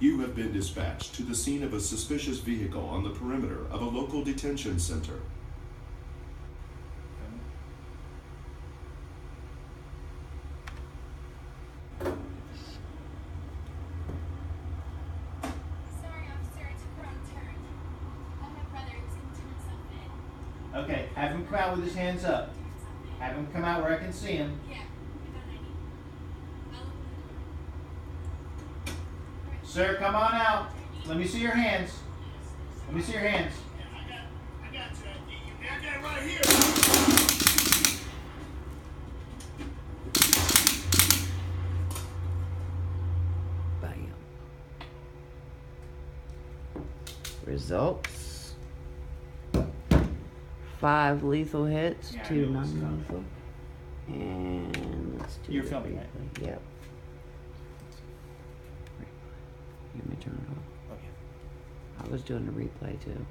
You have been dispatched to the scene of a suspicious vehicle on the perimeter of a local detention center. Okay, have him come out with his hands up. Have him come out where I can see him. Sir, come on out. Let me see your hands. Let me see your hands. I got you. You got that right here. Bam. Results. 5 lethal hits, Yeah, I 2 knew it was non-lethal. And let's do You're the filming, right? replay. Yep. Let me turn it off. Okay. I was doing a replay too.